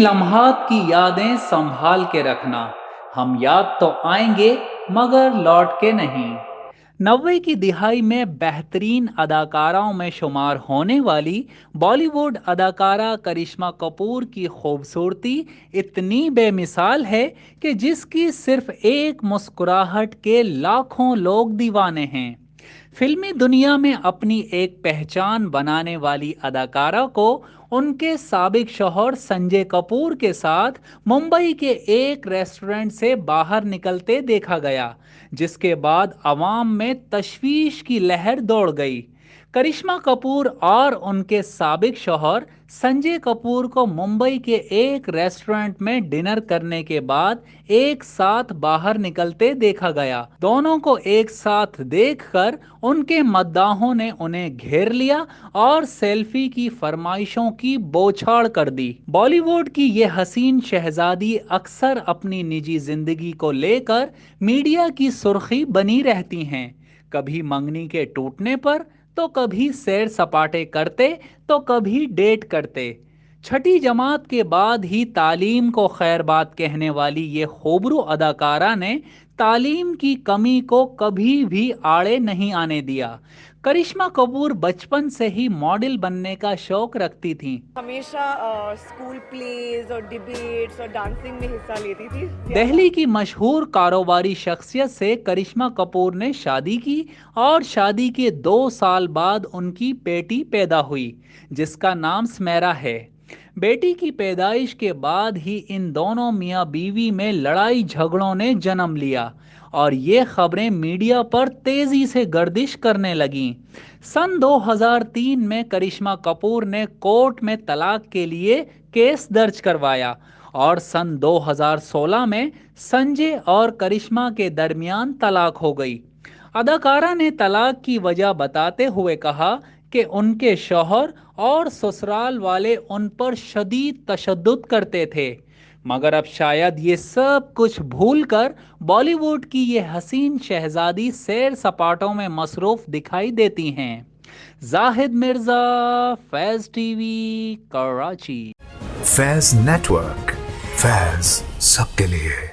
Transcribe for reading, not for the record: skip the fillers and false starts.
लम्हात की यादें संभाल के रखना। हम याद तो आएंगे मगर लौट के नहीं। 90 की दिहाई में बेहतरीन अदाकाराओं में शुमार होने वाली बॉलीवुड अदाकारा करिश्मा कपूर की खूबसूरती इतनी बेमिसाल है कि जिसकी सिर्फ एक मुस्कुराहट के लाखों लोग दीवाने हैं। फिल्मी दुनिया में अपनी एक पहचान बनाने वाली अदाकारा को उनके साबिक शौहर संजय कपूर के साथ मुंबई के एक रेस्टोरेंट से बाहर निकलते देखा गया, जिसके बाद अवाम में तशवीश की लहर दौड़ गई। करिश्मा कपूर और उनके साबिक शौहर संजय कपूर को मुंबई के एक रेस्टोरेंट में डिनर करने के बाद एक साथ बाहर निकलते देखा गया। दोनों को एक साथ देखकर उनके मद्दाहों ने उन्हें घेर लिया और सेल्फी की फरमाइशों की बौछार कर दी। बॉलीवुड की ये हसीन शहजादी अक्सर अपनी निजी जिंदगी को लेकर मीडिया की सुर्खी बनी रहती हैं, कभी मंगनी के टूटने पर, तो कभी सैर सपाटे करते, तो कभी डेट करते। छठी जमात के बाद ही तालीम को खैरबाद कहने वाली ये खूबरू अदाकारा ने तालीम की कमी को कभी भी आड़े नहीं आने दिया। करिश्मा कपूर बचपन से ही मॉडल बनने का शौक रखती थीं। हमेशा स्कूल प्लेज और डिबेट्स और डांसिंग में हिस्सा लेती थी दिल्ली की मशहूर कारोबारी शख्सियत से करिश्मा कपूर ने शादी की और शादी के 2 साल बाद उनकी बेटी पैदा हुई, जिसका नाम स्मेरा है। बेटी की पैदाइश के बाद ही इन दोनों मियाँ बीवी में लड़ाई झगड़ों ने जन्म लिया और ये खबरें मीडिया पर तेजी से गर्दिश करने लगीं। सन 2003 में करिश्मा कपूर ने कोर्ट में तलाक के लिए केस दर्ज करवाया और सन 2016 में संजय और करिश्मा के दरमियान तलाक हो गई। अदाकारा ने तलाक की वजह बताते हुए कहा कि उनके शौहर और ससुराल वाले उन पर शदीद तशद्दुद करते थे, मगर अब शायद ये सब कुछ भूलकर बॉलीवुड की ये हसीन शहजादी सैर सपाटों में मसरूफ दिखाई देती हैं। जाहिद मिर्जा, फैज टीवी, कराची। फैज नेटवर्क, फैज सबके लिए।